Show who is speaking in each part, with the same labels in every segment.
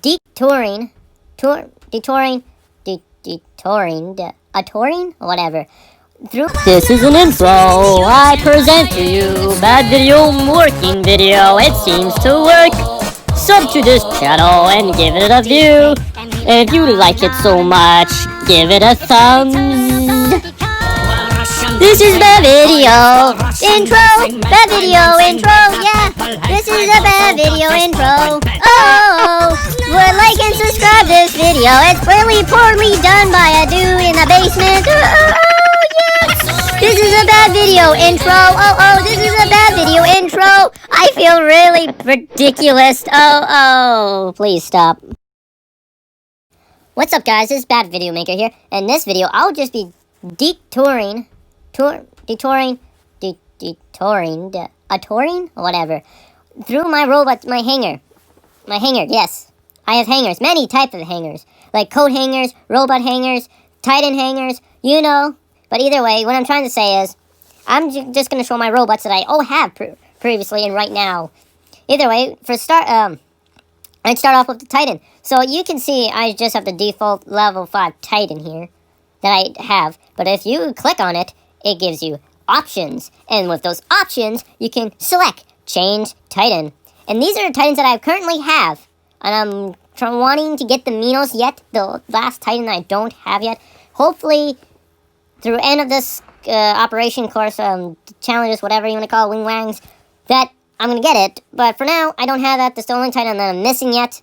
Speaker 1: detouring, detouring, whatever. This is an intro. I present to you bad video working video. It seems to work. Sub to this channel and give it a view. If you like it so much, give it a thumbs. This is the video intro. Bad video intro. Yeah, this is a bad video intro. Oh, would like and subscribe this video. It's really poorly done by a dude in the basement. Oh, yeah. This is a bad video intro. Oh, this is a bad video intro. I feel really ridiculous. Oh, please stop. What's up, guys? It's Bad Video Maker here. In this video, I'll just be detouring, whatever, through my robot, my hanger, yes. I have hangers, many types of hangers, like coat hangers, robot hangers, Titan hangers, you know. But either way, what I'm trying to say is, I'm just going to show my robots that I have previously and right now. Either way, for start, I'd start off with the Titan. So you can see I just have the default level 5 Titan here that I have. But if you click on it, it gives you options. And with those options, you can select Change Titan. And these are the Titans that I currently have. And I'm wanting to get the Minos yet. The last Titan I don't have yet. Hopefully, through end of this operation course, challenges, whatever you want to call it, wing wangs, that I'm going to get it. But for now, I don't have that. That's the only Titan that I'm missing yet.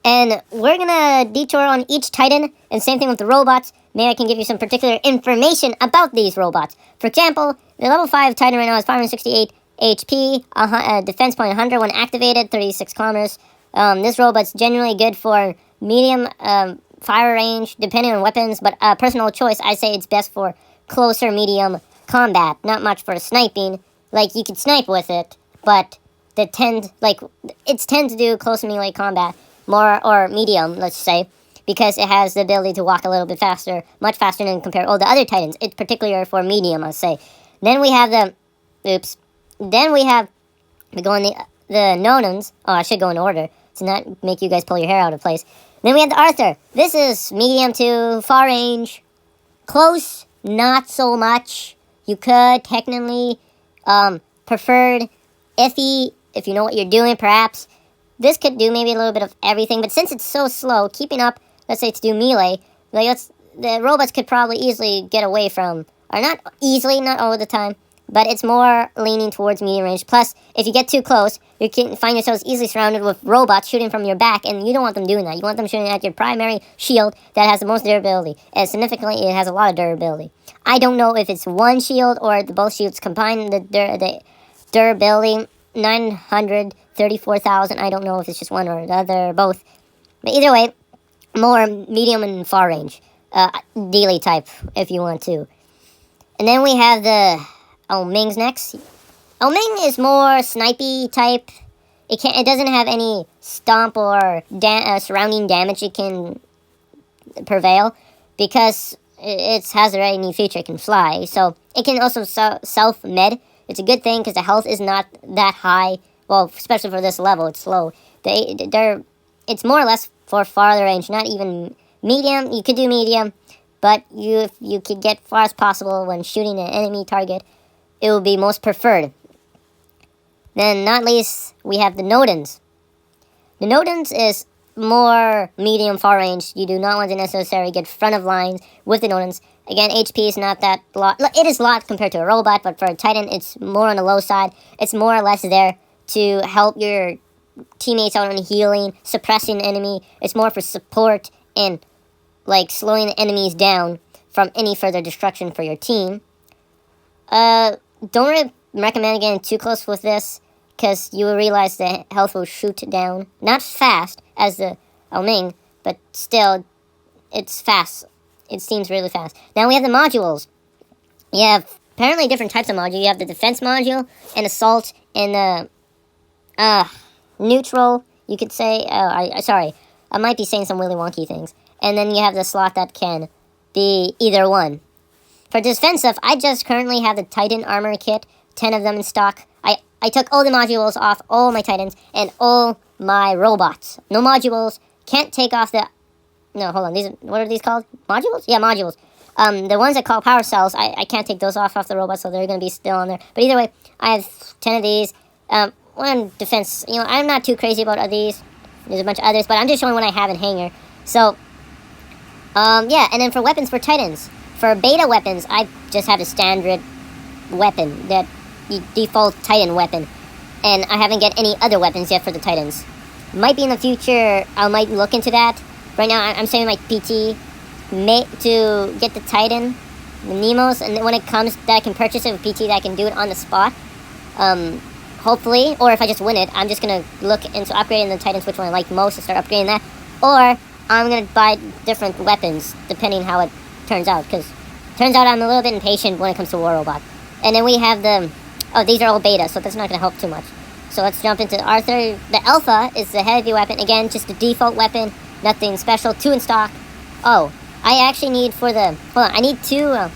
Speaker 1: And we're going to detour on each Titan. And same thing with the robots. Maybe I can give you some particular information about these robots. For example, the level 5 Titan right now has 568 HP, defense point 100 when activated, 36 kilometers. This robot's generally good for medium fire range, depending on weapons. But personal choice, I say it's best for closer medium combat. Not much for sniping. Like, you could snipe with it, but it tends to do close melee combat more, or medium, let's say, because it has the ability to walk a little bit faster, much faster than compared to all the other Titans. It's particular for medium, I'll say. Then we have we go in the Nonans. Oh, I should go in order to not make you guys pull your hair out of place. Then we have the Arthur. This is medium to far range. Close, not so much. You could technically preferred iffy, if you know what you're doing, perhaps. This could do maybe a little bit of everything, but since it's so slow, keeping up, let's say to do melee, the robots could probably easily get away from, or not easily, not all the time, but it's more leaning towards medium range. Plus, if you get too close, you can find yourselves easily surrounded with robots shooting from your back, and you don't want them doing that. You want them shooting at your primary shield that has the most durability, and significantly, it has a lot of durability. I don't know if it's one shield or both shields combined, the durability, 934,000. I don't know if it's just one or the other, both. But either way, more medium and far range. Daily type, if you want to. And then we have the Ming's next. Ming is more snipey type. It doesn't have any stomp or surrounding damage it can prevail, because it has already new feature. It can fly, so it can also self-med. It's a good thing because the health is not that high. Well, especially for this level, it's low. It's more or less for farther range, not even medium. You could do medium, but if you could get far as possible when shooting an enemy target, it would be most preferred. Then, not least, we have the Nodans. The Nodans is more medium far range. You do not want to necessarily get front of lines with the Nodans. Again, HP is not that lot. It is a lot compared to a robot, but for a Titan, it's more on the low side. It's more or less there to help your teammates out on healing, suppressing the enemy. It's more for support and, slowing the enemies down from any further destruction for your team. Don't really recommend getting too close with this, because you will realize the health will shoot down. Not fast as the Ming, but still, it's fast. It seems really fast. Now we have the modules. You have apparently different types of module. You have the defense module, and assault, and the neutral, you could say. Sorry, I might be saying some really wonky things. And then you have the slot that can be either one. For defensive, I just currently have the Titan armor kit, 10 of them in stock. I took all the modules off all my Titans, and all my robots. No modules. Can't take off the... No, hold on. What are these called? Modules? Yeah, modules. The ones that call power cells, I can't take those off the robot, so they're going to be still on there. But either way, I have 10 of these. One defense, I'm not too crazy about these. There's a bunch of others, but I'm just showing what I have in Hangar. So, yeah, and then for weapons for Titans. For beta weapons, I just have a standard weapon, that default Titan weapon. And I haven't got any other weapons yet for the Titans. Might be in the future, I might look into that. Right now, I'm saving my PT to get the Titan, the Nemos, and when it comes that I can purchase it with PT, that I can do it on the spot. Hopefully, or if I just win it, I'm just going to look into upgrading the Titans, which one I like most, to start upgrading that. Or I'm going to buy different weapons, depending how it turns out, because it turns out I'm a little bit impatient when it comes to War Robot. And then we have the... Oh, these are all beta, so that's not going to help too much. So let's jump into Arthur. The Alpha is the heavy weapon. Again, just the default weapon. Nothing special. 2 in stock. Oh, I actually need for the... Hold on, I need 2...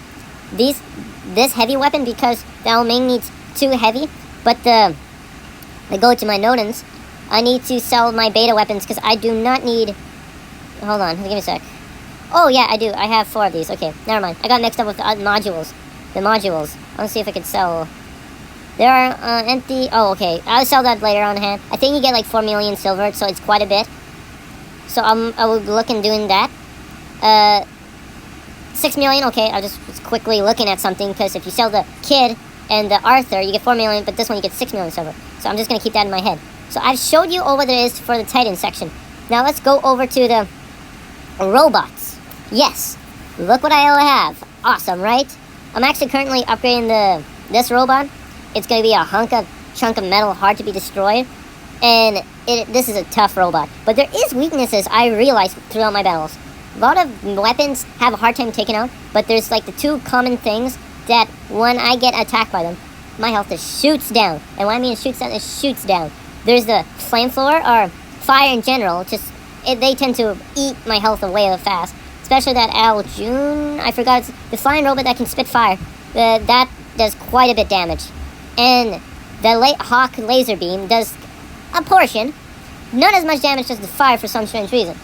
Speaker 1: this heavy weapon, because the Ao Ming needs 2 heavy. But I go to my Nodens. I need to sell my beta weapons, because I do not need... Hold on, give me a sec. Oh, yeah, I do. I have 4 of these. Okay, never mind. I got mixed up with the modules. The modules. Let's see if I can sell... There are empty... Oh, okay. I'll sell that later on hand. I think you get like 4 million silver, so it's quite a bit. So I will look in doing that. 6 million, okay. I'll just quickly looking at something, because if you sell the Kid and the Arthur, you get 4 million, but this one you get 6 million silver. So I'm just going to keep that in my head. So I've showed you all what there is for the Titan section. Now let's go over to the robots. Yes. Look what I have. Awesome, right? I'm actually currently upgrading this robot. It's going to be a chunk of metal, hard to be destroyed. And this is a tough robot. But there is weaknesses I realized throughout my battles. A lot of weapons have a hard time taking out, but there's like the 2 common things that when I get attacked by them, my health just shoots down. And when I mean it shoots down, it shoots down. There's the flamethrower, or fire in general. They tend to eat my health away fast. Especially that Al June, I forgot, it's the flying robot that can spit fire. That does quite a bit damage. And the Hawk laser beam does a portion, not as much damage as the fire for some strange reason.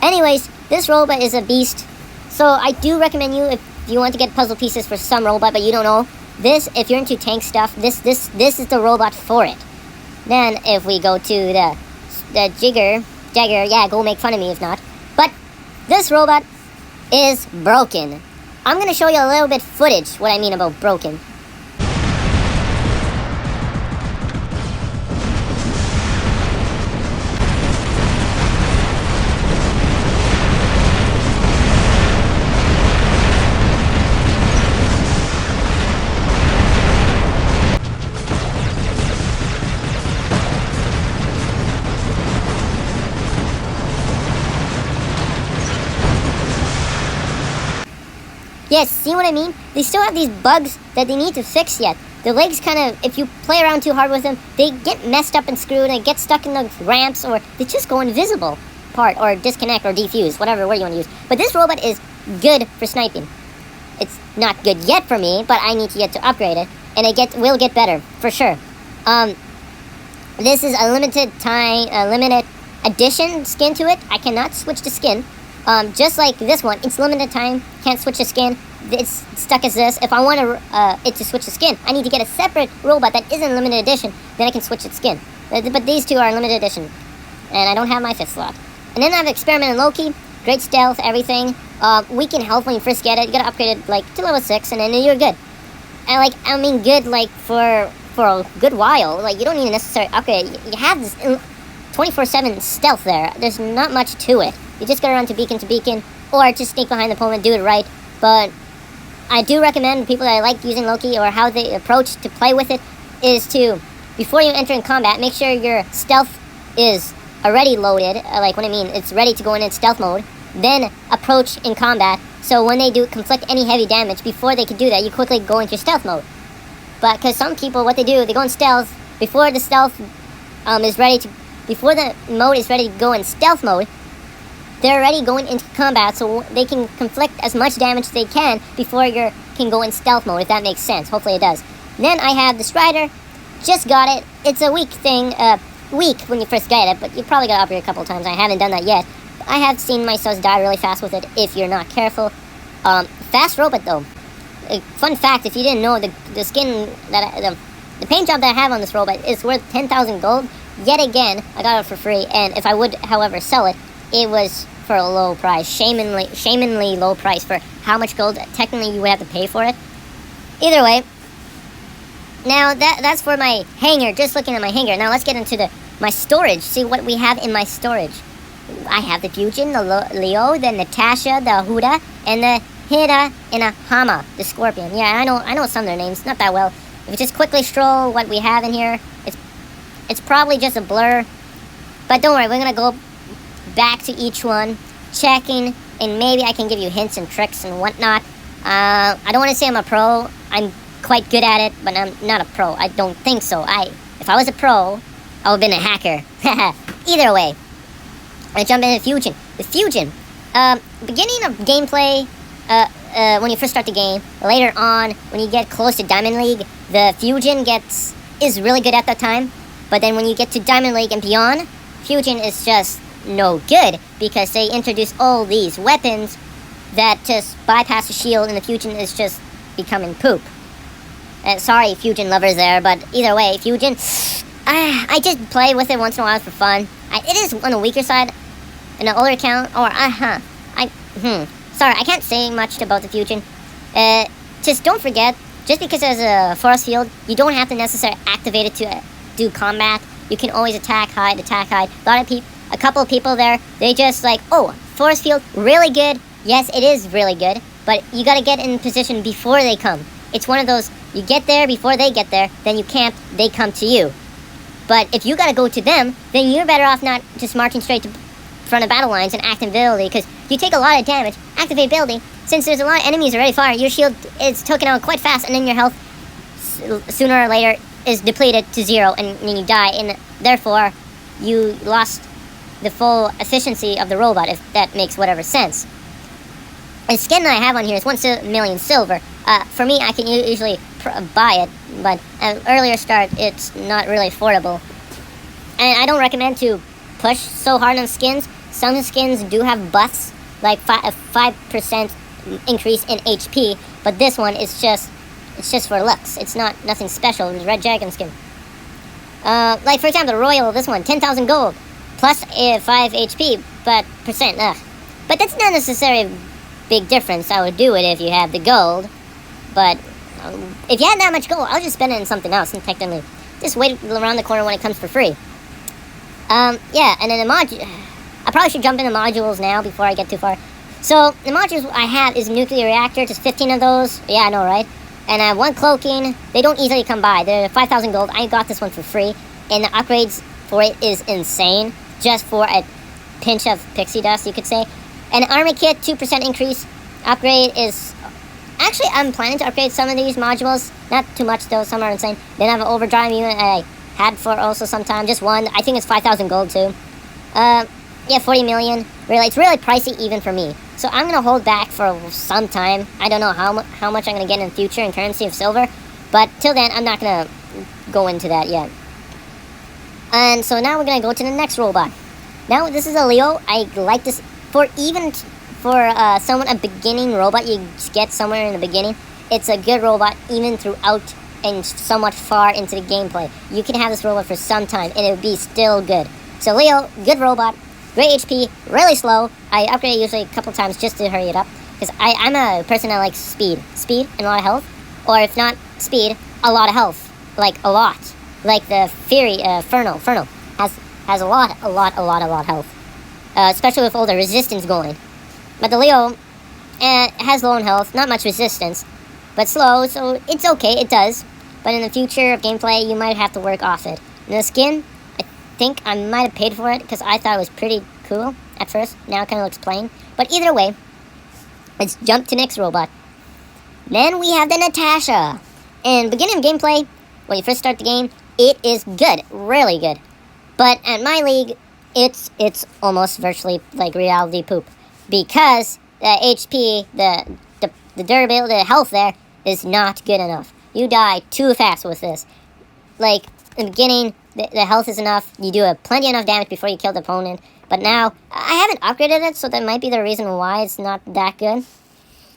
Speaker 1: Anyways, this robot is a beast, so I do recommend you, if you want to get puzzle pieces for some robot but you don't know, this, if you're into tank stuff, this is the robot for it. Then if we go to the Jagger, yeah, go make fun of me if not. But this robot is broken. I'm going to show you a little bit footage what I mean about broken. Yes, see what I mean? They still have these bugs that they need to fix yet. The legs kind of, if you play around too hard with them, they get messed up and screwed and get stuck in the ramps, or they just go invisible or disconnect or defuse, whatever word you want to use. But this robot is good for sniping. It's not good yet for me, but I need to get to upgrade it, and it will get better, for sure. This is a limited edition skin to it. I cannot switch the skin. Just like this one, it's limited time, can't switch the skin, it's stuck as this. If I want it to switch the skin, I need to get a separate robot that isn't limited edition, then I can switch its skin. But these 2 are limited edition, and I don't have my 5th slot. And then I have Experiment and Loki, great stealth, everything, weaken health when you first get it, you gotta upgrade it, like, to level 6, and then you're good. And, I mean good, like, for a good while, like, you don't need a necessary upgrade, you have this 24/7 stealth there, there's not much to it. You just gotta run to beacon, or just sneak behind the opponent, do it right. But I do recommend people that like using Loki, or how they approach to play with it, is to, before you enter in combat, make sure your stealth is already loaded, like what I mean, it's ready to go in stealth mode, then approach in combat, so when they do conflict any heavy damage, before they can do that, you quickly go into stealth mode. But, because some people, what they do, they go in stealth, before the stealth before the mode is ready to go in stealth mode, they're already going into combat, so they can conflict as much damage as they can before you can go in stealth mode, if that makes sense. Hopefully it does. Then I have the Strider. Just got it. It's a weak thing. weak when you first get it, but you probably gotta upgrade a couple times. I haven't done that yet. I have seen my sus die really fast with it if you're not careful. Fast robot though. Fun fact, if you didn't know, the skin that the paint job that I have on this robot is worth 10,000 gold. Yet again, I got it for free, and if I would, however, sell it, it was for a low price, shamanly low price for how much gold technically you would have to pay for it. Either way, now that's for my hanger. Just looking at my hanger. Now let's get into my storage. See what we have in my storage. I have the Fusion, the Leo, the Natasha, the Huda, and the Hida, and a Hama, the Scorpion. Yeah, I know some of their names, not that well. If we just quickly stroll what we have in here, it's probably just a blur. But don't worry, we're gonna go back to each one, checking, and maybe I can give you hints and tricks and whatnot. I don't want to say I'm a pro. I'm quite good at it, but I'm not a pro. I don't think so. If I was a pro, I would have been a hacker. Either way, I jump into Fusion. The Fusion, beginning of gameplay, when you first start the game, later on, when you get close to Diamond League, the Fusion is really good at that time. But then when you get to Diamond League and beyond, Fusion is just no good because they introduce all these weapons that just bypass the shield, and the Fusion is just becoming poop. Sorry, Fusion lovers there, but either way, Fusion, I just play with it once in a while for fun. It is on the weaker side, in an older account, or sorry, I can't say much about the Fusion. Just don't forget, just because there's a force field, you don't have to necessarily activate it to do combat. You can always attack, hide. A couple of people there, they just like, oh, force field, really good. Yes, it is really good, but you gotta get in position before they come. It's one of those, you get there before they get there, then you camp, they come to you. But if you gotta go to them, then you're better off not just marching straight to front of battle lines and activability, because you take a lot of damage. Activability, since there's a lot of enemies already far, your shield is taken out quite fast, and then your health, sooner or later, is depleted to 0, and then you die, and therefore, you lost the full efficiency of the robot, if that makes whatever sense. The skin that I have on here is 1,000,000 silver. For me, I can usually buy it, but at an earlier start, it's not really affordable. And I don't recommend to push so hard on skins. Some skins do have buffs, like a 5% increase in HP, but this one is just for looks. It's nothing special. It's Red Dragon skin. Like for example, Royal, this one, 10,000 gold, plus 5 HP, but percent. But that's not necessarily a big difference. I would do it if you have the gold, but if you had that much gold, I'll just spend it in something else. And technically, just wait around the corner when it comes for free. Yeah, and then the module. I probably should jump into modules now before I get too far. So the modules I have is nuclear reactor, just 15 of those. Yeah, I know, right? And I have one cloaking. They don't easily come by. They're 5,000 gold. I got this one for free. And the upgrades for it is insane. Just for a pinch of pixie dust, you could say. An armor kit, 2% increase. Upgrade is... Actually, I'm planning to upgrade some of these modules. Not too much, though. Some are insane. Then I have an overdrive unit I had for also some time. Just one. I think it's 5,000 gold, too. Yeah, 40 million. Really, it's really pricey even for me. So I'm going to hold back for some time. I don't know how much I'm going to get in the future in currency of silver. But till then, I'm not going to go into that yet. And so now we're going to go to the next robot. Now, this is a Leo. I like this. For someone, a beginning robot, you get somewhere in the beginning. It's a good robot even throughout and somewhat far into the gameplay. You can have this robot for some time and it would be still good. So Leo, good robot. Great HP, really slow. I upgrade it usually a couple times just to hurry it up. Because I'm a person that likes speed. Speed and a lot of health. Or if not speed, a lot of health. Like a lot. Like the Fury, Fernal has a lot of health. Especially with all the resistance going. But the Leo has low in health, not much resistance. But slow, so it's okay, it does. But in the future of gameplay, you might have to work off it. And the skin, I think I might have paid for it because I thought it was pretty cool at first. Now it kind of looks plain. But either way, let's jump to next robot. Then we have the Natasha. In beginning of gameplay, when you first start the game, it is good, really good. But at my league, it's almost virtually like reality poop because the HP, the durability, the health there is not good enough. You die too fast with this. Like in the beginning, the health is enough. You do plenty enough damage before you kill the opponent. But now, I haven't upgraded it, so that might be the reason why it's not that good.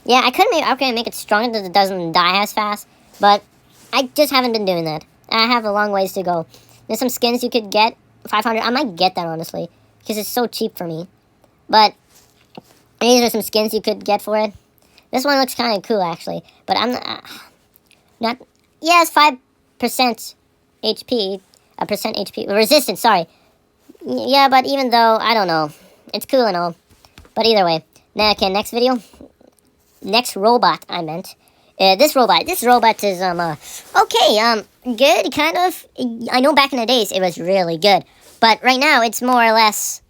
Speaker 1: Yeah, I could maybe upgrade and make it stronger so it doesn't die as fast. But I just haven't been doing that. I have a long ways to go. There's some skins you could get. 500. I might get that, honestly. Because it's so cheap for me. But these are some skins you could get for it. This one looks kind of cool, actually. But I'm not... Yeah, it's 5% HP. A percent HP. Resistance, sorry. Yeah, but even though, I don't know. It's cool and all. But either way. Now, okay, next video. Next robot, I meant. This robot is, okay, good, kind of. I know back in the days it was really good. But right now, it's more or less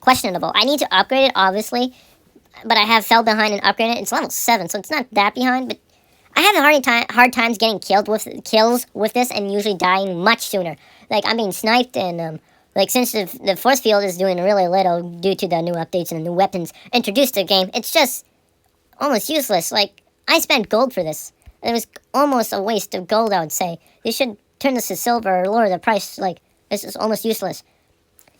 Speaker 1: questionable. I need to upgrade it, obviously. But I have fell behind in upgrading it. It's level 7, so it's not that behind. But I have a hard times getting kills with this and usually dying much sooner. Like, I'm being sniped and, like, since the force field is doing really little due to the new updates and the new weapons introduced to the game, it's just almost useless. Like, I spent gold for this. It was almost a waste of gold, I would say. They should turn this to silver or lower the price. Like, this is almost useless.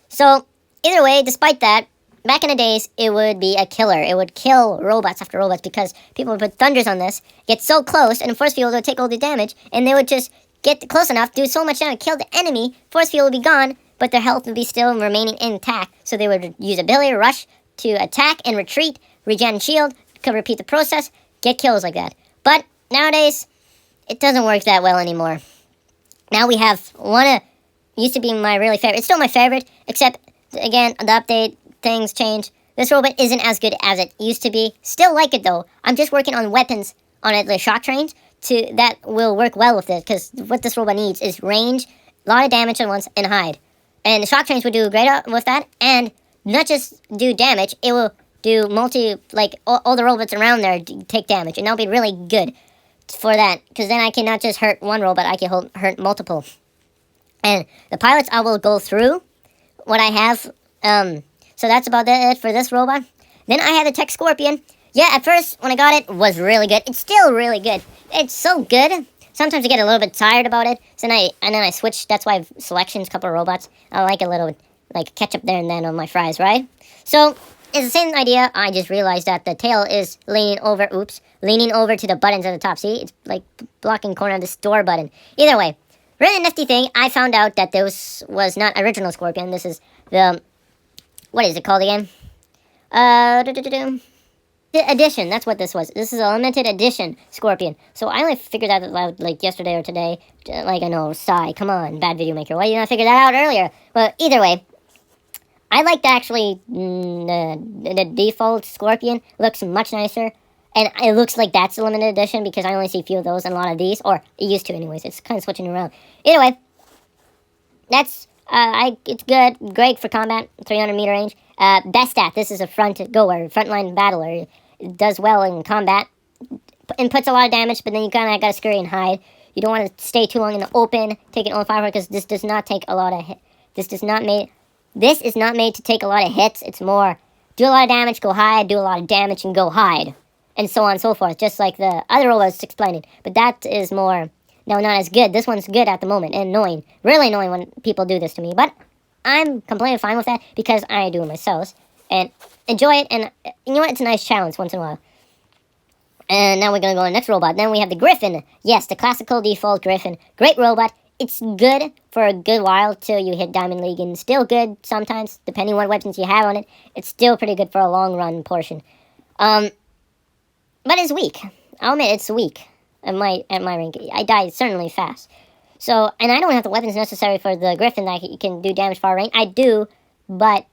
Speaker 1: So, either way, despite that, back in the days, it would be a killer. It would kill robots after robots because people would put thunders on this, get so close, and the force field would take all the damage, and they would just get close enough, do so much damage, kill the enemy, force field would be gone, but their health would be still remaining intact. So they would use ability, rush to attack and retreat, regen shield, could repeat the process, get kills like that. But nowadays, it doesn't work that well anymore. Now we have one used to be my really favorite. It's still my favorite, except, again, the update, things change. This robot isn't as good as it used to be. Still like it, though. I'm just working on weapons on it, the shock trains, that will work well with it, because what this robot needs is range, a lot of damage at once, and hide. And the shock trains would do great with that, and not just do damage, it will do all the robots around there take damage, and that'll be really good for that, because then I can not just hurt one robot, I can hurt multiple. And the pilots, I will go through what I have, so that's about it for this robot. Then I have the Tech Scorpion. Yeah, at first, when I got it was really good. It's still really good. It's so good. Sometimes I get a little bit tired about it, so then I switch. That's why I have selections, couple of robots. I like a little, like, ketchup there and then on my fries, right? So, it's the same idea. I just realized that the tail is leaning over to the buttons at the top. See, it's like blocking corner of the store button. Either way, really nifty thing. I found out that this was not original Scorpion. This is the, what is it called again? The edition. That's what this was. This is a limited edition Scorpion. So I only figured that out like yesterday or today. Like, I know, sigh. Come on, bad video maker. Why did you not figure that out earlier? But either way, I like actually the default Scorpion. Looks much nicer. And it looks like that's a limited edition because I only see a few of those and a lot of these. Or it used to anyways. It's kind of switching around. Either way, that's, it's good. Great for combat. 300 meter range. Best stat. This is a frontline battler. It does well in combat. And puts a lot of damage, but then you kind of got to scurry and hide. You don't want to stay too long in the open. Taking only 500 because this does not take a lot of hit. This is not made to take a lot of hits. It's more, do a lot of damage, go hide, do a lot of damage, and go hide. And so on and so forth, just like the other role I was explaining. But that is more, no, not as good. This one's good at the moment, and annoying. Really annoying when people do this to me. But I'm completely fine with that, because I do it myself. And enjoy it, and you know what? It's a nice challenge once in a while. And now we're going to go to the next robot. Then we have the Griffin. Yes, the classical default Griffin. Great robot. It's good for a good while till you hit Diamond League, and still good sometimes, depending on what weapons you have on it. It's still pretty good for a long run portion. But it's weak. I'll admit it's weak at my rank. I die certainly fast. So, and I don't have the weapons necessary for the Griffin that can do damage far range. I do, but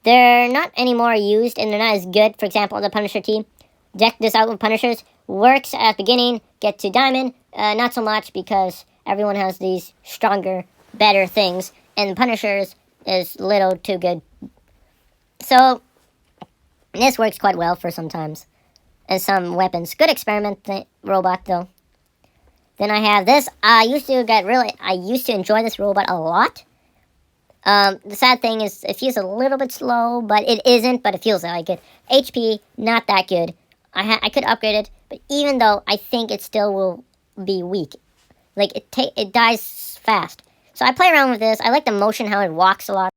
Speaker 1: they're not anymore used, and they're not as good. For example, the Punisher team. Deck this out with Punishers. Works at the beginning, get to Diamond. Not so much, because everyone has these stronger, better things, and Punishers is little too good. So, this works quite well for sometimes. And some weapons. Good experiment robot, though. Then I have this. I used to enjoy this robot a lot. The sad thing is, it feels a little bit slow, but it isn't, but it feels like it. HP, not that good. I could upgrade it, but even though, I think it still will be weak. Like, it dies fast. So I play around with this. I like the motion, how it walks a lot.